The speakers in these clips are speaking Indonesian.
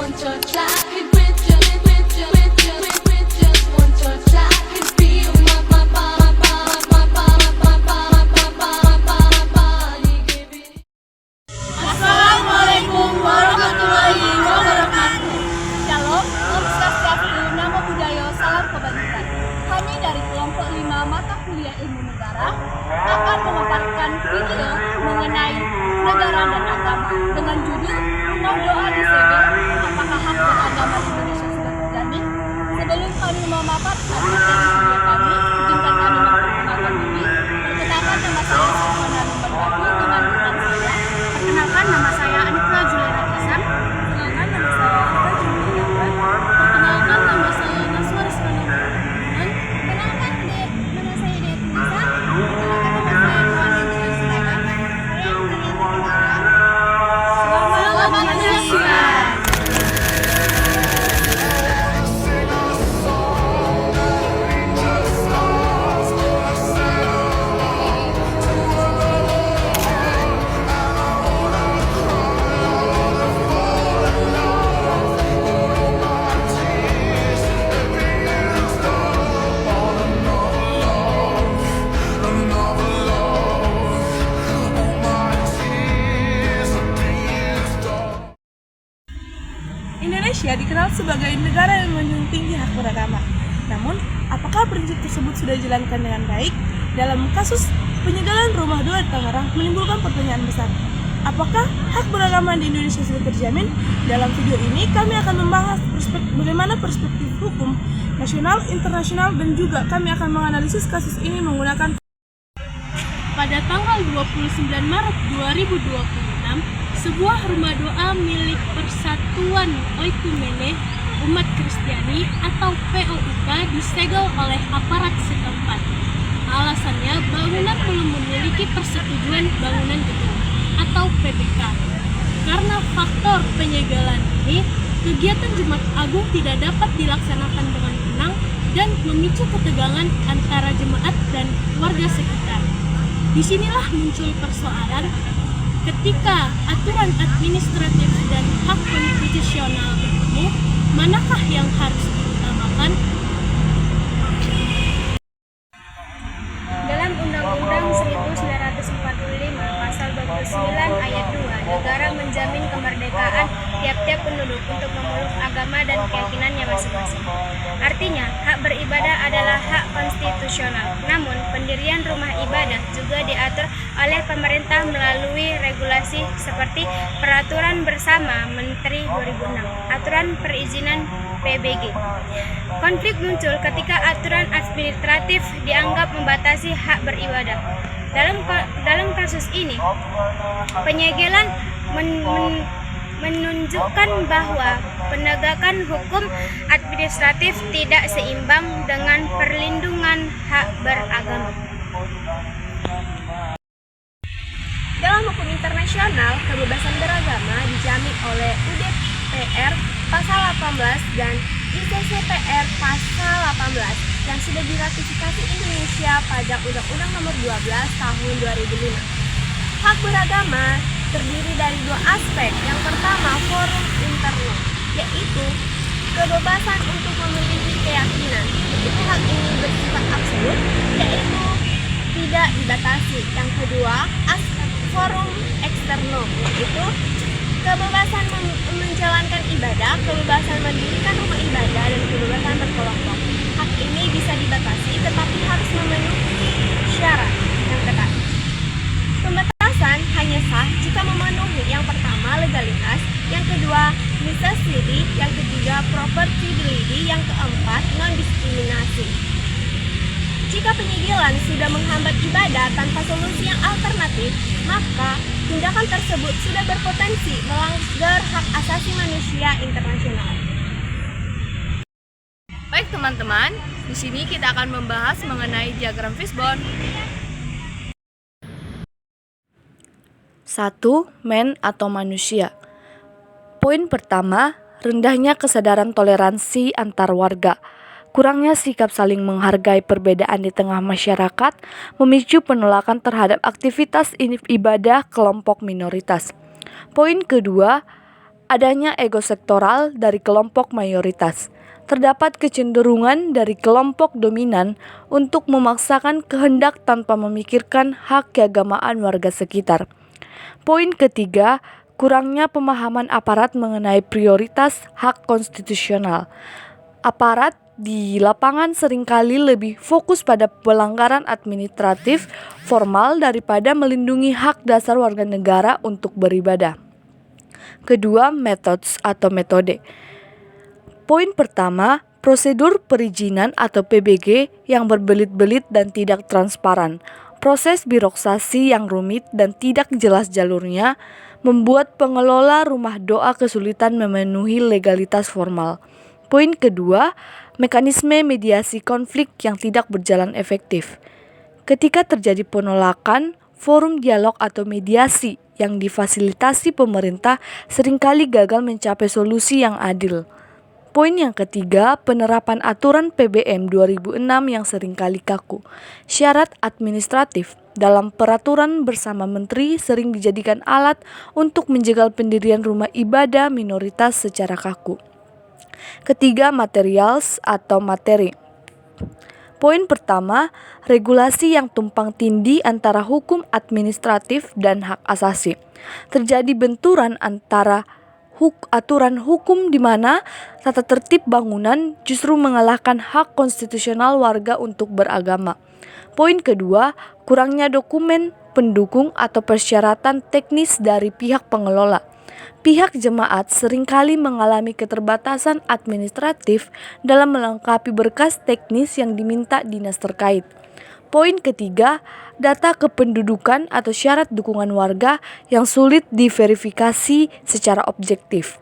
Assalamualaikum warahmatullahi wabarakatuh. Shalom, Om Swastiastu, Namo Buddhaya, salam kebajikan. Kami dari kelompok 5 mata kuliah ilmu negara akan memaparkan video mengenai negara dan agama dengan judul Rumah Doa di Segel, apakah hak beragama di Indonesia sudah terjamin? Sebelum kami memaparkan materi video kami, izinkan kami memperkenalkan diri. Perkenalkan, nama saya Sukmana Berbagi dengan rekan saya. Perkenalkan, nama saya Anitra Juliana Kisan. Perkenalkan, nama saya Eka Juliana. Perkenalkan, nama saya Naswa Rizwana Bunan. Perkenalkan, nama saya Dea Tunisa. Perkenalkan, nama saya Tuan Indra Suragan. Saya kalian perkenalkan. Selamat menyaksikan. Indonesia dikenal sebagai negara yang menjunjung tinggi hak beragama. Namun, apakah prinsip tersebut sudah dijalankan dengan baik? Dalam kasus penyegelan rumah doa di Tangerang menimbulkan pertanyaan besar. Apakah hak beragama di Indonesia sudah terjamin? Dalam video ini kami akan membahas bagaimana perspektif hukum nasional, internasional, dan juga kami akan menganalisis kasus ini menggunakan. Pada tanggal 29 Maret 2026, sebuah rumah doa milik Persatuan Oikumene Umat Kristiani atau POUK disegel oleh aparat setempat. Alasannya, bangunan belum memiliki persetujuan bangunan gedung atau PBK. Karena faktor penyegelan ini, kegiatan Jumat Agung tidak dapat dilaksanakan dengan tenang dan memicu ketegangan antara jemaat dan warga sekitar. Disinilah muncul persoalan ketika aturan administratif dan hak konstitusional bertemu, manakah yang harus diutamakan? Dalam Undang-Undang 1945 Pasal 29 Ayat 2, negara menjamin kemerdekaan tiap-tiap penduduk untuk memeluk agama dan keyakinannya masing-masing. Artinya, hak beribadah adalah hak konstitusional. Namun, pendirian rumah ibadah juga diatur oleh pemerintah melalui regulasi seperti Peraturan Bersama Menteri 2006, Aturan Perizinan PBG. Konflik muncul ketika aturan administratif dianggap membatasi hak beribadah. Dalam kasus ini, penyegelan menunjukkan bahwa penegakan hukum administratif tidak seimbang dengan perlindungan hak beragama. Dalam hukum internasional, kebebasan beragama dijamin oleh UDPR Pasal 18 dan ICCPR Pasal 18 yang sudah diratifikasi Indonesia pada Undang-Undang Nomor 12 Tahun 2005. Hak beragama terdiri dari dua aspek. Yang pertama, forum interno, yaitu kebebasan untuk memiliki keyakinan. Itu hak ini bersifat absolut, yaitu tidak dibatasi. Yang kedua, aspek forum eksterno, yaitu kebebasan menjalankan ibadah, kebebasan mendirikan rumah ibadah, dan kebebasan berkelompok. Hak ini bisa dibatasi, tetapi harus memenuhi syarat yang ketat. Pembatasan hanya sah jika memenuhi yang pertama legalitas, yang kedua necessity, yang ketiga proportionality, yang keempat non-diskriminasi. Jika penyegelan sudah menghambat ibadah tanpa solusi yang alternatif, maka tindakan tersebut sudah berpotensi melanggar hak asasi manusia internasional. Baik teman-teman, di sini kita akan membahas mengenai diagram fishbone. 1. Man atau manusia. Poin pertama, rendahnya kesadaran toleransi antar warga. Kurangnya sikap saling menghargai perbedaan di tengah masyarakat memicu penolakan terhadap aktivitas ibadah kelompok minoritas. Poin kedua, adanya ego sektoral dari kelompok mayoritas. Terdapat kecenderungan dari kelompok dominan untuk memaksakan kehendak tanpa memikirkan hak keagamaan warga sekitar. Poin ketiga, kurangnya pemahaman aparat mengenai prioritas hak konstitusional. Aparat di lapangan seringkali lebih fokus pada pelanggaran administratif formal daripada melindungi hak dasar warga negara untuk beribadah. Kedua, methods atau metode. Poin pertama, prosedur perizinan atau PBG yang berbelit-belit dan tidak transparan. Proses birokrasi yang rumit dan tidak jelas jalurnya membuat pengelola rumah doa kesulitan memenuhi legalitas formal. Poin kedua, mekanisme mediasi konflik yang tidak berjalan efektif. Ketika terjadi penolakan, forum dialog atau mediasi yang difasilitasi pemerintah seringkali gagal mencapai solusi yang adil. Poin yang ketiga, penerapan aturan PBM 2006 yang seringkali kaku. Syarat administratif dalam peraturan bersama menteri sering dijadikan alat untuk menjegal pendirian rumah ibadah minoritas secara kaku. Ketiga, materials atau materi. Poin pertama, regulasi yang tumpang tindih antara hukum administratif dan hak asasi. Terjadi benturan antara aturan hukum di mana tata tertib bangunan justru mengalahkan hak konstitusional warga untuk beragama. Poin kedua, kurangnya dokumen pendukung atau persyaratan teknis dari pihak pengelola. Pihak jemaat seringkali mengalami keterbatasan administratif dalam melengkapi berkas teknis yang diminta dinas terkait. Poin ketiga, data kependudukan atau syarat dukungan warga yang sulit diverifikasi secara objektif.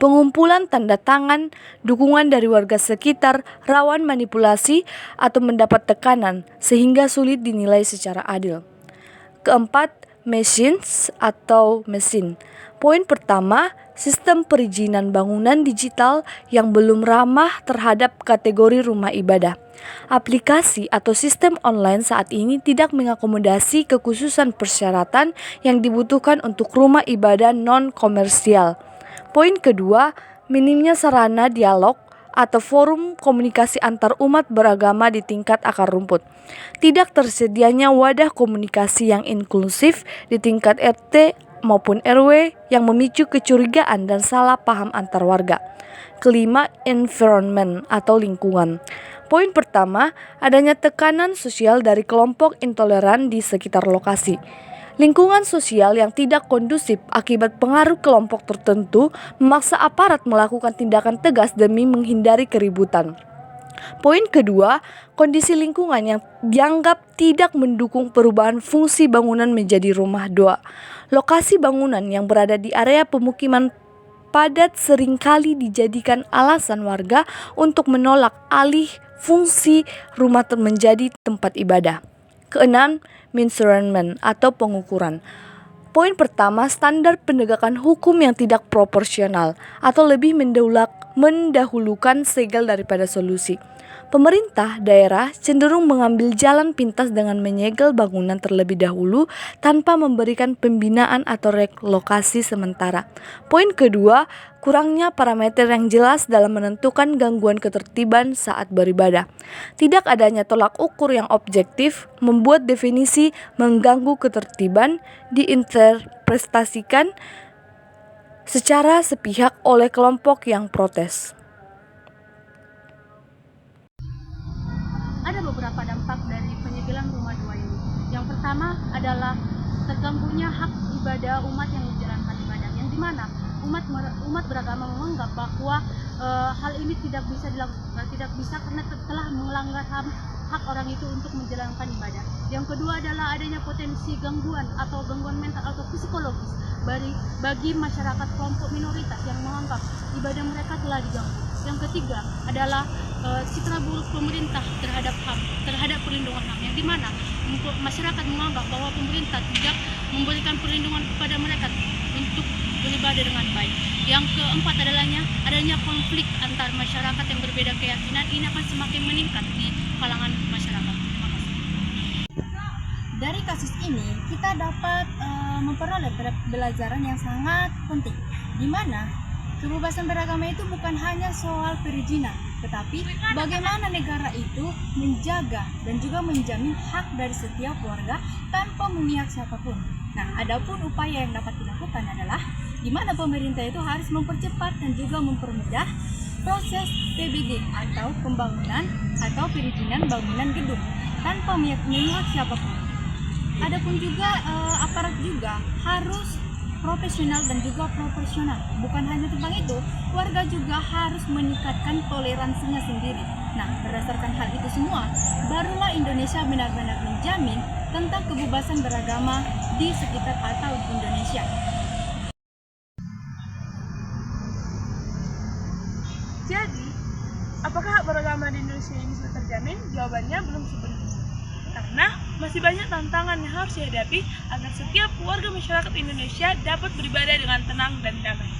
Pengumpulan tanda tangan dukungan dari warga sekitar rawan manipulasi atau mendapat tekanan sehingga sulit dinilai secara adil. Keempat, machines atau mesin. Poin pertama, sistem perizinan bangunan digital yang belum ramah terhadap kategori rumah ibadah. Aplikasi atau sistem online saat ini tidak mengakomodasi kekhususan persyaratan yang dibutuhkan untuk rumah ibadah non-komersial. Poin kedua, minimnya sarana dialog atau forum komunikasi antar umat beragama di tingkat akar rumput. Tidak tersedianya wadah komunikasi yang inklusif di tingkat RT maupun RW yang memicu kecurigaan dan salah paham antar warga. Kelima, environment atau lingkungan. Poin pertama, adanya tekanan sosial dari kelompok intoleran di sekitar lokasi. Lingkungan sosial yang tidak kondusif akibat pengaruh kelompok tertentu memaksa aparat melakukan tindakan tegas demi menghindari keributan. Poin kedua, kondisi lingkungan yang dianggap tidak mendukung perubahan fungsi bangunan menjadi rumah doa. Lokasi bangunan yang berada di area pemukiman padat seringkali dijadikan alasan warga untuk menolak alih fungsi rumah menjadi tempat ibadah. Keenam, measurement atau pengukuran. Poin pertama, standar penegakan hukum yang tidak proporsional atau lebih mendahulukan segel daripada solusi. Pemerintah daerah cenderung mengambil jalan pintas dengan menyegel bangunan terlebih dahulu tanpa memberikan pembinaan atau relokasi sementara. Poin kedua, kurangnya parameter yang jelas dalam menentukan gangguan ketertiban saat beribadah. Tidak adanya tolak ukur yang objektif membuat definisi mengganggu ketertiban diinterpretasikan secara sepihak oleh kelompok yang protes. Ada beberapa dampak dari penyegelan rumah doa ini. Yang pertama adalah terganggunya hak ibadah umat yang menjalankan ibadah, yang dimana umat beragama menganggap bahwa hal ini tidak bisa dilakukan, tidak bisa karena telah melanggar hak orang itu untuk menjalankan ibadah. Yang kedua adalah adanya potensi gangguan atau gangguan mental atau psikologis bagi masyarakat kelompok minoritas yang menganggap ibadah mereka telah diganggu. Yang ketiga adalah citra buruk pemerintah terhadap HAM, terhadap perlindungan HAM, yang dimana masyarakat menganggap bahwa pemerintah tidak memberikan perlindungan kepada mereka untuk beribadah dengan baik. Yang keempat adanya konflik antar masyarakat yang berbeda keyakinan. Ini akan semakin meningkat di kalangan masyarakat. Terima kasih. Dari kasus ini kita dapat memperoleh pelajaran yang sangat penting, di mana kebebasan beragama itu bukan hanya soal perizinan, tetapi bagaimana negara itu menjaga dan juga menjamin hak dari setiap warga tanpa memihak siapapun. Nah, adapun upaya yang dapat dilakukan adalah di mana pemerintah itu harus mempercepat dan juga mempermudah proses PBG atau pembangunan atau perizinan bangunan gedung tanpa memihak siapapun. Adapun juga aparat juga harus profesional dan juga proporsional. Bukan hanya tentang itu, warga juga harus meningkatkan toleransinya sendiri. Nah, berdasarkan hal itu semua, barulah Indonesia benar-benar menjamin tentang kebebasan beragama di sekitar atau di Indonesia. Jadi, apakah hak beragama di Indonesia ini sudah terjamin? Jawabannya belum sepenuhnya. Karena masih banyak tantangan yang harus dihadapi agar setiap warga masyarakat Indonesia dapat beribadah dengan tenang dan damai.